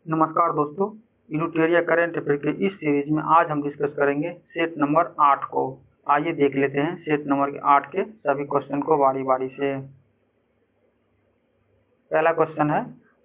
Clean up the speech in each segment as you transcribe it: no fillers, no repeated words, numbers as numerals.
नमस्कार दोस्तों, यूनिटेरिया current affair के इस सीरीज में आज हम डिस्कस करेंगे सेट नंबर 8 को। आइए देख लेते हैं सेट नंबर 8 के सभी क्वेश्चन को बारी बारी से। पहला क्वेश्चन है,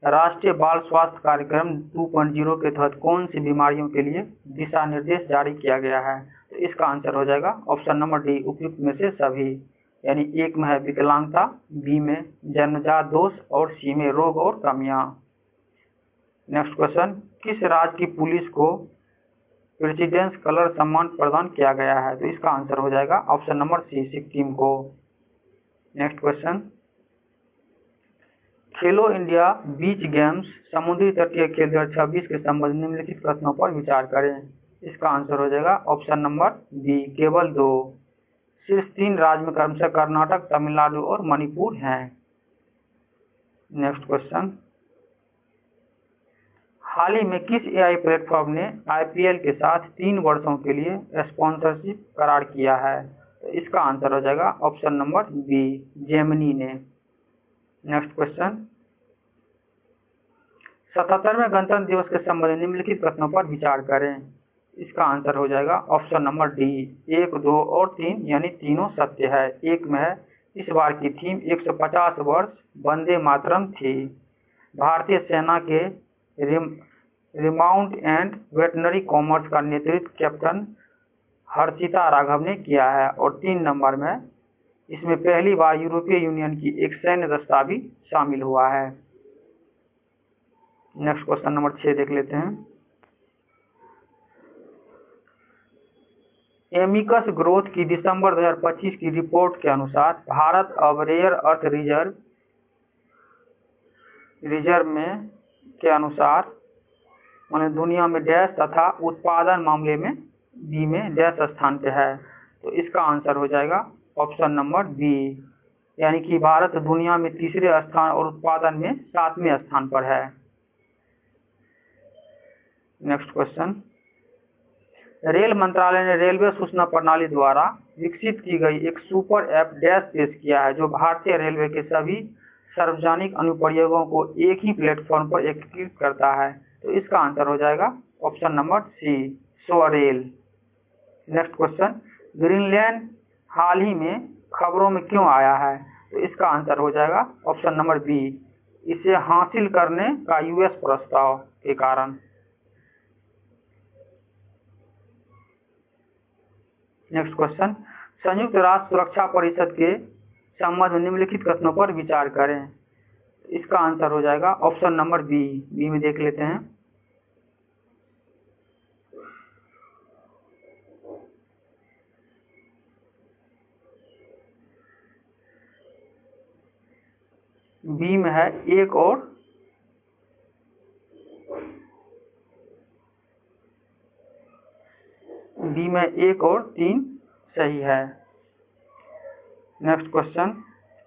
राष्ट्रीय बाल स्वास्थ्य कार्यक्रम 2.0 के तहत कौन सी बीमारियों के लिए दिशा निर्देश जारी किया गया है? तो इसका आंसर हो जाएगा ऑप्शन नंबर डी, उपयुक्त में से सभी। यानी एक में है विकलांगता, बी में जन्मजात दोष और सी में रोग और कमियां। नेक्स्ट क्वेश्चन, किस राज्य की पुलिस को प्रेसिडेंस कलर सम्मान प्रदान किया गया है? तो इसका आंसर हो जाएगा ऑप्शन नंबर सी, सिक्किम को। नेक्स्ट क्वेश्चन, खेलो इंडिया बीच गेम्स समुद्री तटीय खेल 2026 के संबंध निम्नलिखित कथनों पर विचार करें। इसका आंसर हो जाएगा ऑप्शन नंबर बी, केवल 2। शीर्ष 3 राज्य में क्रमशः कर्नाटक, तमिलनाडु और मणिपुर हैं। नेक्स्ट क्वेश्चन, हाल ही में किस एआई प्लेटफॉर्म ने आईपीएल के साथ 3 वर्षों के लिए स्पॉन्सरशिप करार किया है? तो इसका आंसर हो जाएगा ऑप्शन नंबर बी, जेमिनी ने। नेक्स्ट क्वेश्चन, 77वें गणतंत्र दिवस के संबंध में निम्नलिखित कथनों पर विचार करें। इसका आंसर हो जाएगा ऑप्शन नंबर डी, 1, 2 और 3, यानी तीनों सत्य है। एक में है, इस बार की थीम 150 वर्ष वंदे मातरम थी। भारतीय सेना के रिमाउंट एंड वेटनरी कॉमर्स का नेतृत्व कैप्टन हर्षिता राघव ने किया है। और 3 नंबर में, इसमें पहली बार यूरोपीय यूनियन की एक सैन्य दस्ता भी शामिल हुआ है। नेक्स्ट क्वेश्चन नंबर 6 देख लेते हैं। एमिकस ग्रोथ की दिसंबर 2025 की रिपोर्ट के अनुसार भारत अब रेयर अर्थ रिजर्व में के अनुसार माने दुनिया में डैश तथा उत्पादन मामले में बी में डैश स्थान पे है। तो इसका आंसर हो जाएगा ऑप्शन नंबर बी, यानी कि भारत दुनिया में 3रे स्थान और उत्पादन में 7वें स्थान पर है। नेक्स्ट क्वेश्चन, रेल मंत्रालय ने रेलवे सूचना प्रणाली द्वारा विकसित की गई एक सुपर ऐप डैश पेश किया है, जो भारतीय रेलवे के सभी सार्वजनिक अनुप्रयोगों को एक ही प्लेटफॉर्म पर एकीकृत करता है। तो इसका आंसर हो जाएगा option number C, SwaRail. Next question, Greenland हाल ही में खबरों में क्यों आया है? तो इसका आंसर हो जाएगा ऑप्शन नंबर बी, इसे हासिल करने का यूएस प्रस्ताव के कारण। नेक्स्ट क्वेश्चन, संयुक्त राष्ट्र सुरक्षा परिषद के संबंध में निम्नलिखित कथनों पर विचार करें। इसका आंसर हो जाएगा ऑप्शन नंबर बी में देख लेते हैं। बी में है 1 और 3 सही है। नेक्स्ट क्वेश्चन,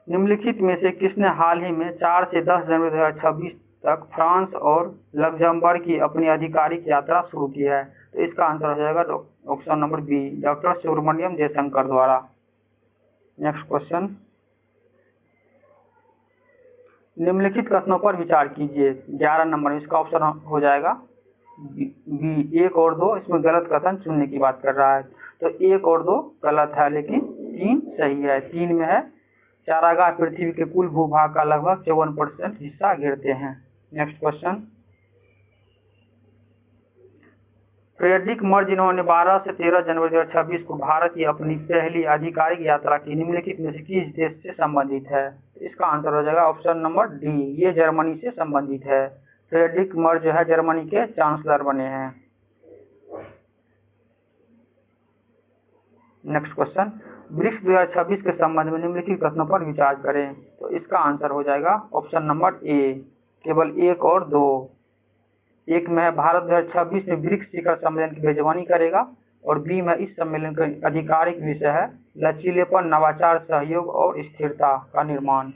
निम्नलिखित में से किसने हाल ही में 4 से 10 जनवरी 2026 तक फ्रांस और लग्जमबर्ग की अपनी आधिकारिक यात्रा शुरू की है? तो इसका आंसर हो जाएगा option number B, doctor Subrahmanyam Jaishankar द्वारा। नेक्स्ट क्वेश्चन, निम्नलिखित कथनों पर विचार कीजिए। 11 नंबर, इसका ऑप्शन हो जाएगा बी, 1 और 2। इसमें गलत कथन चुनने की बात कर रहा है, तो 1 और 2 गलत है, लेकिन 3 सही है। 3 में है, चारागाह पृथ्वी के कुल भूभाग का लगभग 54% हिस्सा घेरते हैं। नेक्स्ट क्वेश्चन, फ्रेडरिक मर्ज, जिन्होंने 12 से 13 जनवरी 2026 को भारत की अपनी पहली आधिकारिक यात्रा की, निम्नलिखित में से किस देश से संबंधित है? इसका आंसर हो जाएगा ऑप्शन नंबर डी, ये जर्मनी से संबंधित है। फ्रेडरिक मर्ज जो है जर्मनी के चांसलर बने हैं। नेक्स्ट क्वेश्चन, ब्रिक्स 2026 के संबंध में निम्नलिखित कथनों पर विचार करें। तो इसका आंसर हो जाएगा ऑप्शन नंबर ए, केवल 1 और 2। एक में भारत 2026 में ब्रिक्स शिखर सम्मेलन की मेजबानी करेगा, और बी में इस सम्मेलन का आधिकारिक विषय है लचीलेपन, नवाचार, सहयोग और स्थिरता का निर्माण।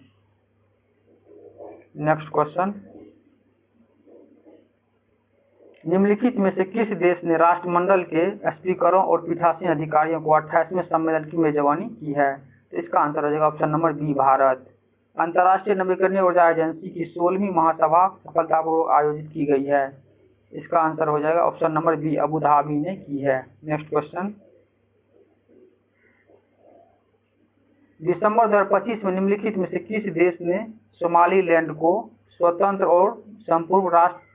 नेक्स्ट क्वेश्चन, निम्नलिखित में से किस देश ने राष्ट्रमंडल के स्पीकरों और पीठासीन अधिकारियों को 28वें सम्मेलन की मेजबानी की है? तो इसका आंसर हो जाएगा ऑप्शन नंबर बी, भारत। अंतर्राष्ट्रीय नवीकरणीय ऊर्जा एजेंसी की 16वीं महासभा सफलतापूर्वक आयोजित की गई है। इसका आंसर हो जाएगा option number B, Abu Dhabi ने की है। नेक्स्ट क्वेश्चन, दिसंबर 2025 में निम्नलिखित में से किस देश ने सोमालीलैंड को स्वतंत्र और संपूर्ण राष्ट्र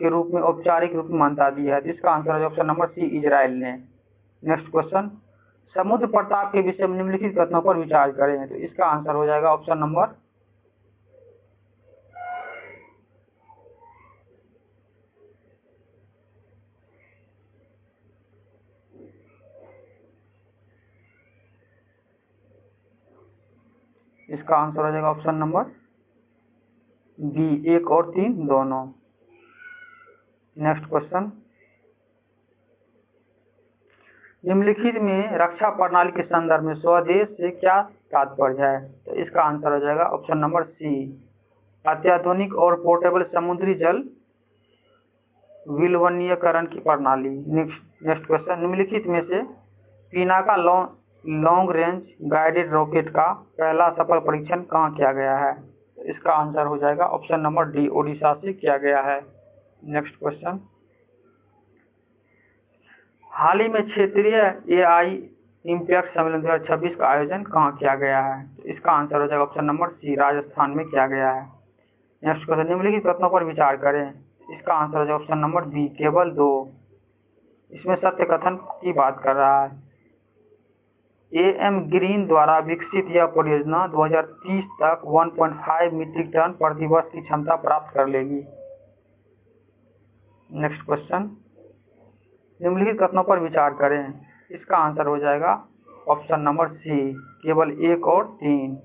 के रूप में औपचारिक रूप में मान्यता दी है? तो इसका आंसर है ऑप्शन नंबर सी, इजराइल ने। नेक्स्ट क्वेश्चन, समुद्र प्रताप के विषय में निम्नलिखित कथनों पर विचार करें। तो इसका आंसर हो जाएगा ऑप्शन नंबर इसका आंसर हो जाएगा ऑप्शन नंबर बी, 1 और 3 दोनों। नेक्स्ट क्वेश्चन, निम्नलिखित में रक्षा प्रणाली के संदर्भ में स्वदेश से क्या तात्पर्य है? तो इसका आंसर हो जाएगा ऑप्शन नंबर सी, अत्याधुनिक और पोर्टेबल समुद्री जल विलवनीयकरण की प्रणाली। नेक्स्ट क्वेश्चन, निम्नलिखित में से Pinaka long range guided rocket का पहला सफल परीक्षण कहाँ किया गया है? तो इसका आंसर हो जाएगा ऑप्शन नंबर डी, ओडिशा से किया गया है। नेक्स्ट क्वेश्चन, हाल ही में क्षेत्रीय एआई इम्पैक्ट सम्मेलन 2026 का आयोजन कहाँ किया गया है? तो इसका आंसर हो जाएगा ऑप्शन नंबर सी, राजस्थान में किया गया है। नेक्स्ट क्वेश्चन, निम्नलिखित कथनों पर विचार करें। इसका आंसर हो जाएगा ऑप्शन नंबर बी, केवल 2। इसमें सत्य कथन की बात कर रहा है। एएम ग्रीन द्वारा विकसित यह परियोजना 2030 तक 1.5 मीट्रिक टन प्रति वर्ष की क्षमता प्राप्त कर लेगी। नेक्स्ट क्वेश्चन, निम्नलिखित कथनों पर विचार करें। इसका आंसर हो जाएगा ऑप्शन नंबर सी, केवल 1 और 3।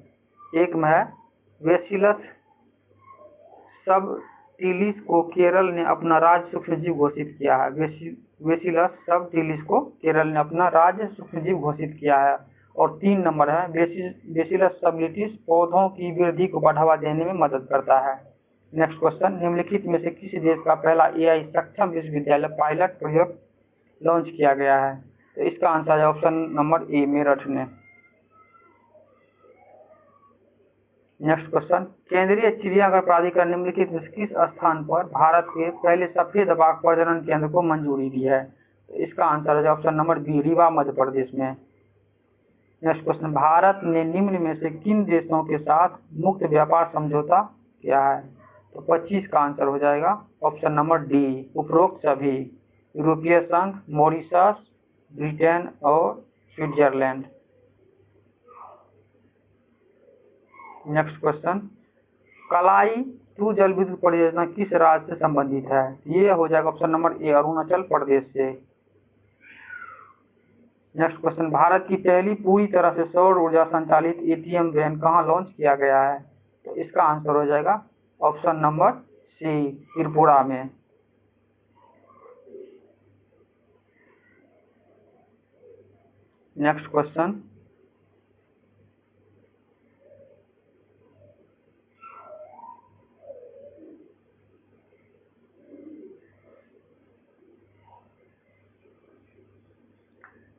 एक में है बेसिलस सबटिलिस को केरल ने अपना राज्य सूक्ष्मजीव घोषित किया है। बेसिलस सबटिलिस को केरल ने अपना राज्य सूक्ष्मजीव घोषित किया है। और 3 नंबर है बेसिलस सबटिलिस पौधों की वृद्धि को बढ़ावा देने में मदद करता है। नेक्स्ट क्वेश्चन, निम्नलिखित में से किसी देश का पहला एआई सक्षम विश्वविद्यालय पायलट प्रयोग लॉन्च किया गया है? तो इसका आंसर है ऑप्शन नंबर ए, मेरठ ने। नेक्स्ट क्वेश्चन, केंद्रीय चिड़ियाघर प्राधिकरण निम्नलिखित में किस स्थान पर भारत के पहले सफेद बाघ प्रजनन केंद्र को मंजूरी दी है? तो इसका आंसर है option number B, Rewa Madhya Pradesh में। नेक्स्ट क्वेश्चन, भारत ने निम्न में से किन देशों के साथ मुक्त व्यापार समझौता किया है? तो 25 का आंसर हो जाएगा ऑप्शन नंबर डी, उपरोक्त सभी, यूरोपीय संघ, मॉरिशस, ब्रिटेन और स्विट्जरलैंड। नेक्स्ट क्वेश्चन, कलाई 2 जल विद्युत परियोजना किस राज्य से संबंधित है? ये हो जाएगा option number A, Arunachal Pradesh से। नेक्स्ट क्वेश्चन, भारत की पहली पूरी तरह से सौर ऊर्जा संचालित एटीएम वैन कहाँ लॉन्च किया गया है? तो इसका आंसर हो जाएगा ऑप्शन नंबर सी, त्रिपुरा में। नेक्स्ट क्वेश्चन,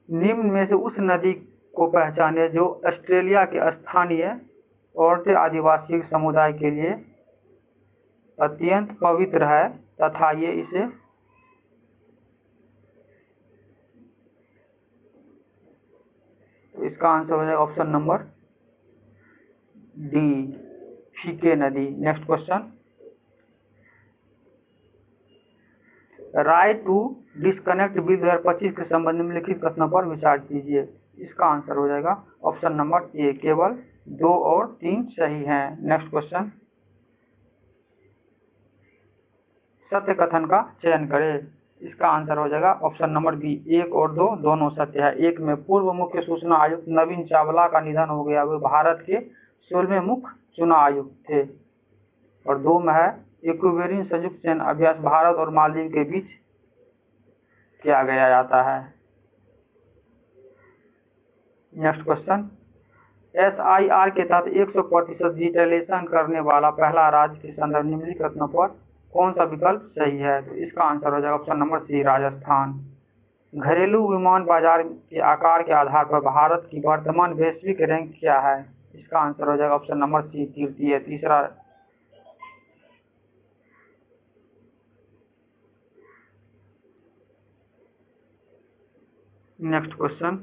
निम्न में से उस नदी को पहचाने जो ऑस्ट्रेलिया के स्थानीय औरते आदिवासी समुदाय के लिए अत्यंत पवित्र है तथा ये इसे तो इसका आंसर हो जाएगा ऑप्शन नंबर डी, फीके नदी। Next question, right to disconnect bill 2025 के संबंध में लिखित कथनों पर विचार कीजिए। इसका आंसर हो जाएगा ऑप्शन नंबर ए, केवल 2 और 3 सही हैं। नेक्स्ट क्वेश्चन, सत्य कथन का चयन करें। इसका आंसर हो जाएगा ऑप्शन नंबर बी, 1 और 2 दोनों सत्य है। 1 में पूर्व मुख्य सूचना आयुक्त नवीन चावला का निधन हो गया, वे भारत के 16वें मुख्य चुनाव आयुक्त थे। और 2 में है इक्वेरियन संयुक्त सैन्य अभ्यास भारत और मालदीव के बीच किया गया जाता है। नेक्स्ट क्वेश्चन, SIR के तहत 100% डिजिटलाइजेशन करने वाला पहला राज्य के संदर्भ निम्नलिखित कथनों पर कौन सा विकल्प सही है? तो इसका आंसर हो जाएगा ऑप्शन नंबर सी, राजस्थान। घरेलू विमान बाजार के आकार के आधार पर भारत की वर्तमान वैश्विक रैंक क्या है? इसका आंसर हो जाएगा ऑप्शन नंबर सी, तृतीय, तीसरा। नेक्स्ट क्वेश्चन,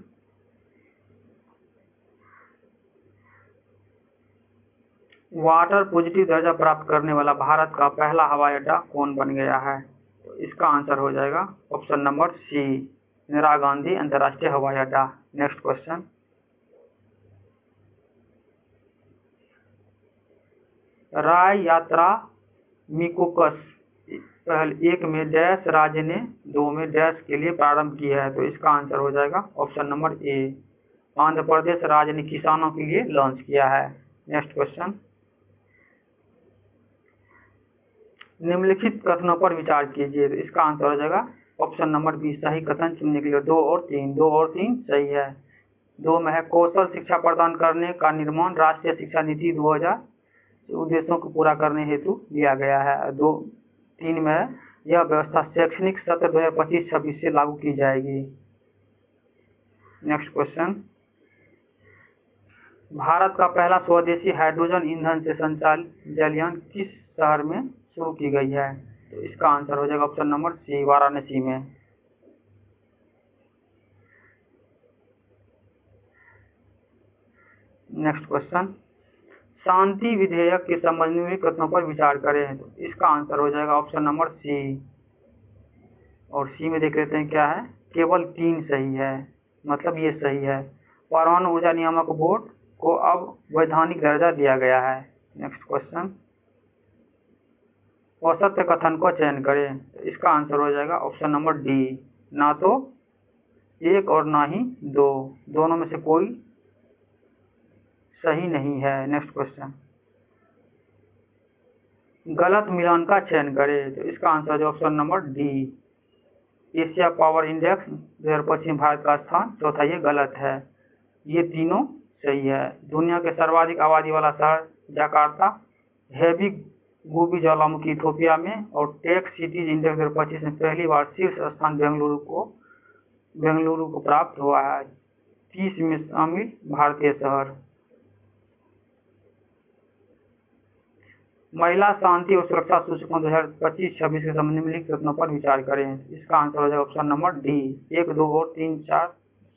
वाटर पॉजिटिव दर्जा प्राप्त करने वाला भारत का पहला हवाई अड्डा कौन बन गया है? तो इसका आंसर हो जाएगा option number C, Indira Gandhi अंतर्राष्ट्रीय हवाई अड्डा। नेक्स्ट क्वेश्चन, राय यात्रा मिकोकस पहले 1 में डैश राज्य ने 2 में डैश के लिए प्रारंभ किया है? तो इसका आंसर हो जाएगा option number A, Andhra Pradesh राज्य ने किसानों के लिए लॉन्च किया है। नेक्स्ट क्वेश्चन, निम्नलिखित कथनों पर विचार कीजिए। तो इसका आंसर हो जाएगा ऑप्शन नंबर बी, सही कथन चुनने के लिए 2 और 3 सही है। 2 में है कौशल शिक्षा प्रदान करने का निर्माण राष्ट्रीय शिक्षा नीति 2000 उद्देश्यों को पूरा करने हेतु लिया गया है। 3 में है यह व्यवस्था शैक्षणिक सत्र 2025-26 से लागू की जाएगी। नेक्स्ट क्वेश्चन, भारत का पहला स्वदेशी हाइड्रोजन ईंधन से संचालित जलयान किस शहर में शुरू की गई है? तो इसका आंसर हो जाएगा ऑप्शन नंबर सी, वाराणसी में। नेक्स्ट क्वेश्चन, शांति विधेयक के संबंध में कथनों पर विचार करें। तो इसका आंसर हो जाएगा ऑप्शन नंबर सी, और सी में देख लेते हैं क्या है, केवल 3 सही है, मतलब ये सही है। परमाणु ऊर्जा नियामक बोर्ड को अब वैधानिक दर्जा दिया गया है। नेक्स्ट क्वेश्चन, असत्य कथन को चयन करें। तो इसका आंसर हो जाएगा ऑप्शन नंबर डी, ना तो 1 और ना ही 2, दोनों में से कोई सही नहीं है। नेक्स्ट क्वेश्चन, गलत मिलान का चयन करें। तो इसका आंसर है option number D, Asia power index 2025 Bharat का स्थान चौथा, ये गलत है। ये तीनों सही है। दुनिया के सर्वाधिक आबादी वाला शहर जकार्ता, हैवी गोबी ज्वालामुखी इथोपिया में, और टेक सिटीज इंडेक्स 2025 में पहली बार शीर्ष स्थान बेंगलुरु को प्राप्त हुआ है। 30 में शामिल भारतीय शहर। महिला शांति और सुरक्षा सूचकों 2025-26 के संबंध में निम्नलिखित कथनों पर विचार करें। इसका आंसर हो जाएगा ऑप्शन नंबर डी, 1, 2 और 3, 4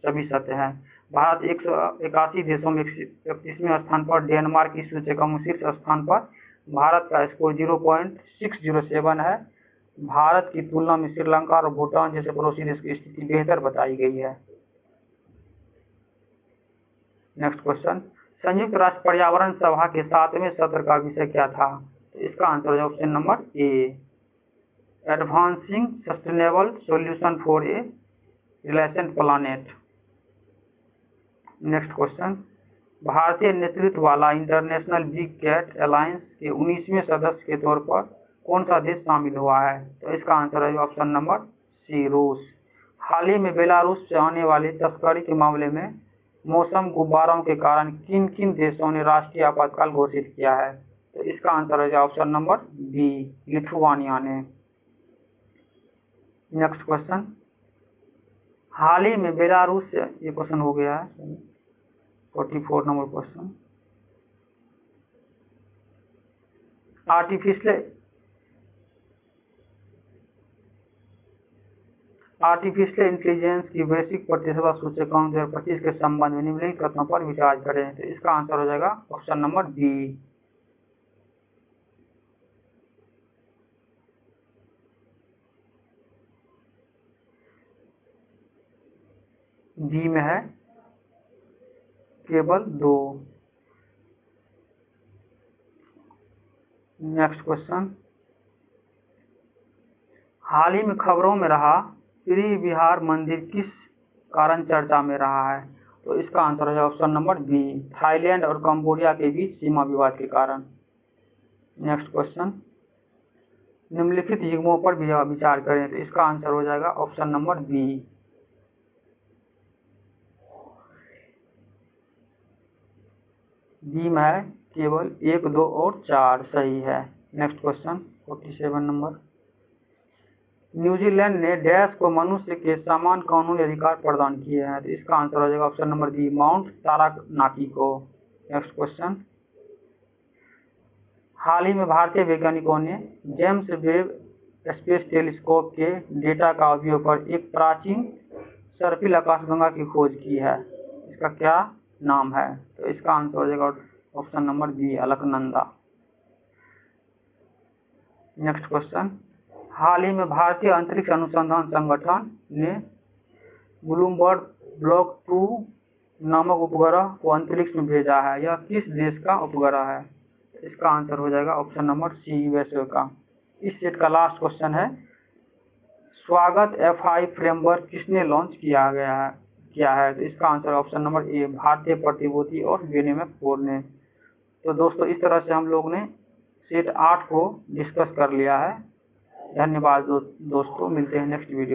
सभी सत्य है। भारत 181 देशों में 31वें स्थान पर, डेनमार्क की सूचकांक में शीर्ष स्थान पर। भारत का स्कोर 0.607 है। भारत की तुलना में श्रीलंका और भूटान जैसे पड़ोसी देश की स्थिति बेहतर बताई गई है। नेक्स्ट क्वेश्चन, संयुक्त राष्ट्र पर्यावरण सभा के 7वें सत्र का विषय क्या था? तो इसका आंसर है option number A, advancing sustainable solution for a relation planet. Next question, भारतीय नेतृत्व वाला इंटरनेशनल बिग कैट अलायंस के 19वें सदस्य के तौर पर कौन सा देश शामिल हुआ है? तो इसका आंसर है ऑप्शन नंबर सी, रूस। हाल ही में बेलारूस से आने वाली तस्करी के मामले में मौसम गुब्बारों के कारण किन किन देशों ने राष्ट्रीय आपातकाल घोषित किया है? तो इसका आंसर है ऑप्शन नंबर बी, लिथुआनिया ने। नेक्स्ट क्वेश्चन, हाल ही में बेलारूस से, ये क्वेश्चन हो गया है 44 नंबर क्वेश्चन, आर्टिफिशियल इंटेलिजेंस की वैश्विक प्रतिस्पर्धा सूचकांक 2025 के संबंध में निम्नलिखित कथनों पर विचार करें। तो इसका आंसर हो जाएगा ऑप्शन नंबर बी, बी में है केवल 2। नेक्स्ट क्वेश्चन, हाल ही में खबरों में रहा श्री विहार मंदिर किस कारण चर्चा में रहा है? तो इसका आंसर है ऑप्शन नंबर बी, थाईलैंड और कंबोडिया के बीच सीमा विवाद के कारण। नेक्स्ट क्वेश्चन, निम्नलिखित युग्मों पर विचार करें। तो इसका आंसर हो जाएगा ऑप्शन नंबर बी, बी में है केवल 1, 2 और 4 सही है। नेक्स्ट क्वेश्चन 47 नंबर, न्यूजीलैंड ने डैश को मनुष्य के समान कानूनी अधिकार प्रदान किए हैं। तो इसका आंसर हो जाएगा ऑप्शन नंबर बी, माउंट तारानाकी को। नेक्स्ट क्वेश्चन, हाल ही में भारतीय वैज्ञानिकों ने जेम्स वेब स्पेस टेलीस्कोप के डेटा का उपयोग कर एक प्राचीन सर्पिल आकाशगंगा की खोज की है? इसका क्या नाम है? तो इसका आंसर हो जाएगा option number B, Alaknanda. Next question, हाल ही में भारतीय अंतरिक्ष अनुसंधान संगठन ने ब्लूमबर्ग ब्लॉक 2 नामक उपग्रह को अंतरिक्ष में भेजा है। यह किस देश का उपग्रह है? इसका आंसर हो जाएगा ऑप्शन नंबर सी, यूएसए का। इस सेट का लास्ट क्वेश्चन है, स्वागत FI फ्रेमवर्क किसने लॉन्च किया है? तो इसका आंसर ऑप्शन नंबर ए, भारतीय प्रतिभूति और विनिमय बोर्ड ने। तो दोस्तों इस तरह से हम लोग ने सेट 8 को डिस्कस कर लिया है। धन्यवाद दोस्तों, मिलते हैं नेक्स्ट वीडियो।